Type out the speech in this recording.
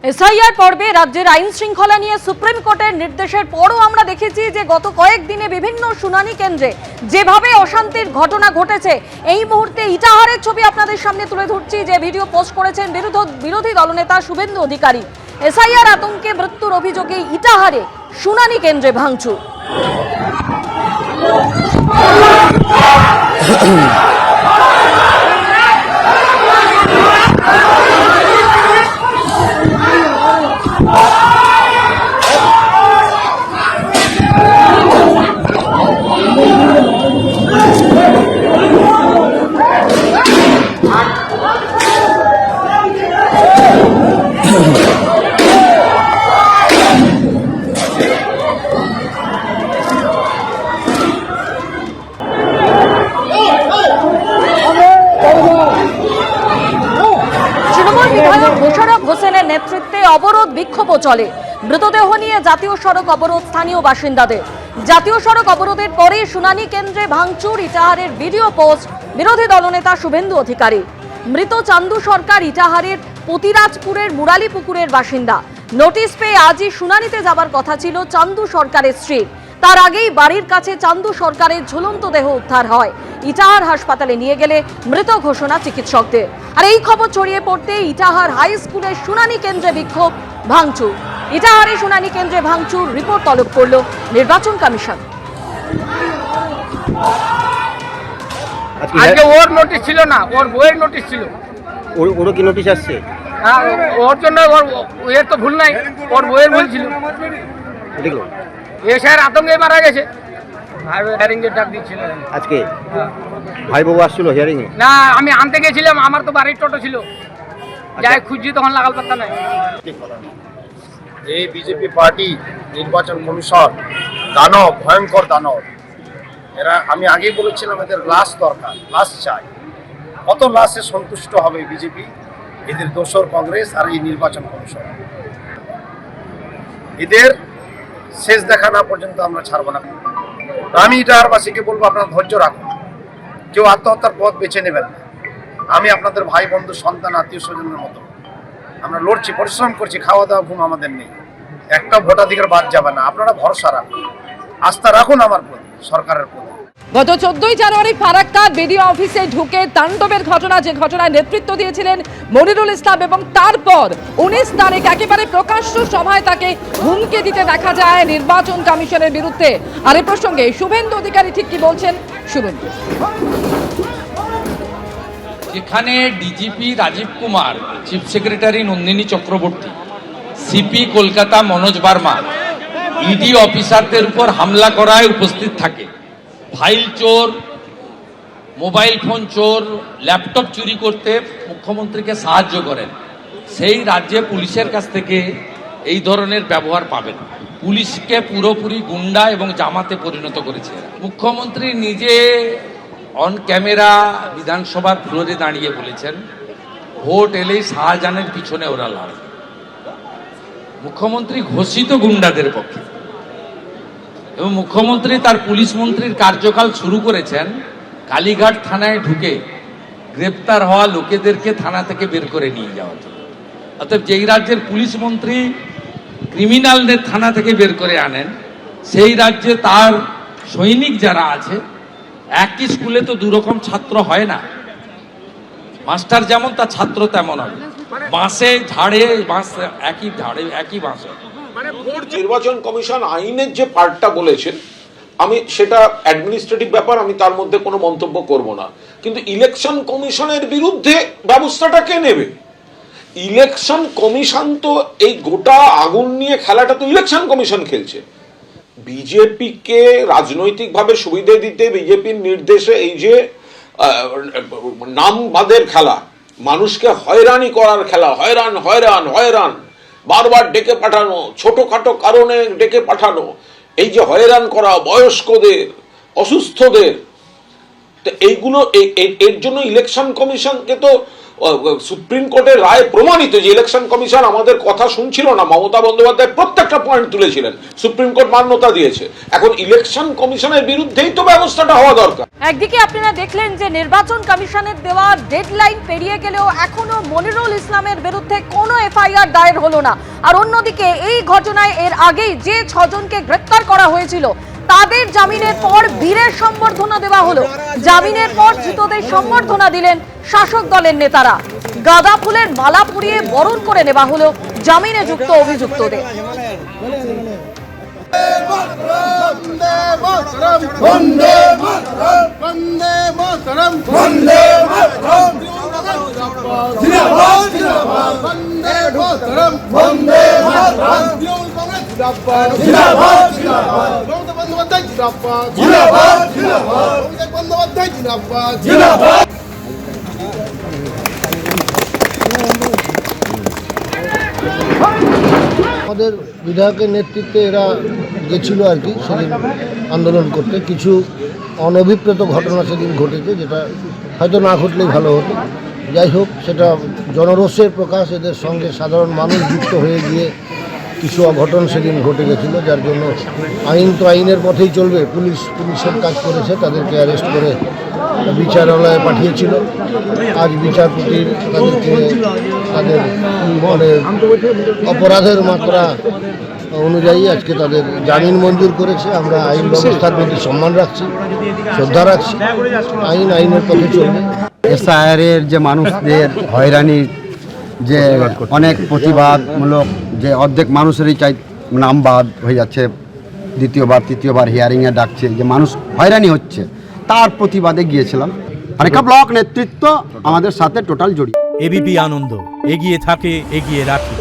SIR পর্বে রাজ্যের আইন শৃঙ্খলা নিয়ে সুপ্রিম কোর্টের নির্দেশের পরও আমরা দেখেছি যে গত কয়েকদিনে বিভিন্ন শুনানি কেন্দ্রে যেভাবে অশান্তির ঘটনা ঘটেছে, এই মুহূর্তে ইটাহারের ছবি আপনাদের সামনে তুলে ধরছি, যে ভিডিও পোস্ট করেছেন বিরোধী দলনেতা শুভেন্দু অধিকারী। এসআইআর আতঙ্কে মৃত্যুর অভিযোগে ইটাহারে শুনানি কেন্দ্রে ভাঙচুর। হোসেনের নেতৃত্বে অবরোধ বিক্ষোভ চলে। মৃতদেহ নিয়ে জাতীয় সড়ক অবরোধ স্থানীয় বাসিন্দাদের। জাতীয় সড়ক অবরোধের পরে শুনানি কেন্দ্রে ভাঙচুর, ইটাহারের ভিডিও পোস্ট বিরোধী দলনেতা শুভেন্দু অধিকারী। মৃত চান্দু সরকার ইটাহারের পতিরাজপুরের মুরালিপুকুরের বাসিন্দা। নোটিশ পেয়ে আজই শুনানিতে যাবার কথা ছিল চান্দু সরকারের স্ত্রীর। তার আগেই বাড়ির কাছে চান্দু সরকারের ঝুলন্ত দেহ উদ্ধার হয়। ইটাহার হাসপাতালে নিয়ে গেলে মৃত ঘোষণা চিকিৎসকদের। আর এই খবর ছড়িয়ে পড়তে ইটাহার হাই স্কুলের শুনানি কেন্দ্রে বিক্ষোভ, ভাঙচুর। ইটাহারে শুনানি কেন্দ্রে ভাঙচুর, রিপোর্ট তলব করল নির্বাচন কমিশন। আজকে ওর নোটিশ ছিল না, ওর বইয়ের নোটিশ ছিল। ওর কি নোটিশ আসছে? ওর জন্য ওর তো ভুল নাই, ওর বইয়ের ভুল ছিল। দেখলো এসআইআর আতঙ্কে মারা গেছে। হিয়ারিং এর ডাক দিচ্ছিল আজকে। ভাই বাবু আসছিল হিয়ারিং এ? না, আমি আনতে গেছিলাম, আমার তো বাড়ির টোটো ছিল, যাই খুঁজছি তখন লাগাল পাত্তা নাই। এই বিজেপি পার্টি, নির্বাচন কমিশন দানব, ভয়ঙ্কর দানব। এরা, আমি আগেই বলেছিলাম, এদের লাশ দরকার, লাশ চাই। কত লাশে সন্তুষ্ট হবে বিজেপি? এদের দোসর কংগ্রেস আর এই নির্বাচন কমিশন। এদের শেষ দেখা না পর্যন্ত আমরা ছাড়বো না। আমি ইটাহারবাসীকে বলবো, আপনারা ধৈর্য রাখুন, কেউ আত্মহত্যার পথ বেছে নেবেন না। আমি আপনাদের ভাই বন্ধু সন্তান আত্মীয় স্বজনের মতো আমরা লড়ছি, পরিশ্রম করছি, খাওয়া দাওয়া ঘুম আমাদের নেই। একটা ভোটাধিকার বাদ যাবে না। আপনারা ভরসা রাখুন, আস্থা রাখুন আমার প্রতি, সরকারের প্রতি। গত 14ই জানুয়ারি ফারাক্কার বিডিও অফিসে ঢুকে তাণ্ডবের ঘটনা, যে ঘটনায় নেতৃত্ব দিয়েছিলেন মনিরুল ইসলাম, এবং তারপর 19 তারিখ একেবারে প্রকাশ্য সভায় তাকে হুমকি দিতে দেখা যায় নির্বাচন কমিশনের বিরুদ্ধে। আর এই প্রসঙ্গে শুভেন্দু অধিকারী ঠিক কি বলছেন শুনুন। যেখানে DGP Rajeev Kumar, chief secretary Nandini Chakraborty, CP Kolkata Manoj Verma ED অফিসারদের উপর হামলা করায় উপস্থিত থাকে, ফাইল চোর, মোবাইল ফোন চোর, ল্যাপটপ চুরি করতে মুখ্যমন্ত্রীকে সাহায্য করেন, সেই রাজ্যে পুলিশের কাছ থেকে এই ধরনের ব্যবহার পাবেন। পুলিশকে পুরোপুরি গুন্ডা এবং জামাতে পরিণত করেছে। মুখ্যমন্ত্রী নিজে অন ক্যামেরা বিধানসভার ফ্লোরে দাঁড়িয়ে বলেছেন, ভোট এলেই শাহজাহানের পিছনে ওরা লড়ে। মুখ্যমন্ত্রী ঘোষিত গুন্ডাদের পক্ষে, এবং মুখ্যমন্ত্রী তার পুলিশ মন্ত্রীর কার্যকাল শুরু করেছেন কালীঘাট থানায় ঢুকে গ্রেপ্তার হওয়া লোকেদেরকে থানা থেকে বের করে নিয়ে যাওয়া। অর্থাৎ যেই রাজ্যের পুলিশ মন্ত্রী ক্রিমিনালদের থানা থেকে বের করে আনেন, সেই রাজ্যে তার সৈনিক যারা আছে, একই স্কুলে তো দুরকম ছাত্র হয় না। মাস্টার যেমন, তার ছাত্র তেমন হবে। বাঁশে ঝাড়ে বাঁশ, একই ঝাড়ে একই বাঁশে। নির্বাচন কমিশন আইনের যে পার্টটা বলেছেন, আমি সেটা অ্যাডমিনিস্ট্রেটিভ ব্যাপার, আমি তার মধ্যে কোনো মন্তব্য করব না। কিন্তু ইলেকশন কমিশনের বিরুদ্ধে ব্যবস্থাটা কে নেবে? ইলেকশন কমিশন তো এই গোটা আগুন নিয়ে খেলাটা তো ইলেকশন কমিশন খেলছে। বিজেপিকে রাজনৈতিকভাবে সুবিধা দিতে বিজেপির নির্দেশে এই যে নামবাদের খেলা, মানুষকে হয়রানি করার খেলা, হয়রান হয়রান হয়রান, বারবার ডেকে পাঠানো, ছোটখাটো কারণে ডেকে পাঠানো, এই যে হয়রান করা বয়স্কদের, অসুস্থদের, তো এইগুলো এর জন্য ইলেকশন কমিশনকে তো সুপ্রিম কোর্টের রায় প্রমাণিত যে ইলেকশন কমিশন আমাদের কথা শুনছিল না, মমতা বন্দ্যোপাধ্যায় প্রত্যেকটা পয়েন্ট তুলেছিলেন, সুপ্রিম কোর্ট মান্যতা দিয়েছে। এখন ইলেকশন কমিশনের বিরুদ্ধেই তো ব্যবস্থাটা হওয়া দরকার। একদিকে আপনারা দেখলেন যে নির্বাচন কমিশনের দেওয়া ডেডলাইন পেরিয়ে গেলেও এখনো মনিরুল ইসলামের বিরুদ্ধে কোনো এফআইআর দায়ের হলো না। আর অন্যদিকে এই ঘটনায় এর আগেই যে 6 জনকে গ্রেফতার করা হয়েছিল তাদের জামিনের পর বীরের সম্বর্ধনা দেওয়া হলো। জামিনের পর ধৃতদের সম্বর্ধনা দিলেন শাসক দলের নেতারা। গাঁদা ফুলের মালা পরিয়ে বরণ করে নেওয়া হলো জামিনে যুক্ত অভিযুক্তদের। আমাদের বিধায়কের নেতৃত্বে এরা গেছিল আর কি সেদিন আন্দোলন করতে। কিছু অনভিপ্রেত ঘটনা সেদিন ঘটেছে, যেটা হয়তো না ঘটলেই ভালো হতো। যাই হোক, সেটা জনরোষের প্রকাশ, এদের সঙ্গে সাধারণ মানুষ যুক্ত হয়ে গিয়ে কিছু অঘটন সেদিন ঘটে গেছিলো, যার জন্য আইন তো আইনের পথেই চলবে। পুলিশের কাজ করেছে, তাদেরকে অ্যারেস্ট করে বিচারালয়ে পাঠিয়েছিল। আজ বিচারপতি তাদের মানে অপরাধের মাত্রা অনুযায়ী আজকে তাদের জামিন মঞ্জুর করেছে। আমরা আইন ব্যবস্থার প্রতি সম্মান রাখছি, শ্রদ্ধা রাখছি। আইন আইনের পথে চলবে। এসআইআরের যে মানুষদের হয়রানি, যে অনেক প্রতিবাদমূলক, যে অর্ধেক মানুষেরই নাম বাদ হয়ে যাচ্ছে, দ্বিতীয়বার তৃতীয়বার হিয়ারিংয়ে ডাকছে, যে মানুষ হয়রানি হচ্ছে, তার প্রতিবাদে গিয়েছিলাম। অনেক ব্লক নেতৃত্ব আমাদের সাথে টোটাল জড়িয়ে। এবিপি আনন্দ, এগিয়ে থাকে, এগিয়ে রাখে।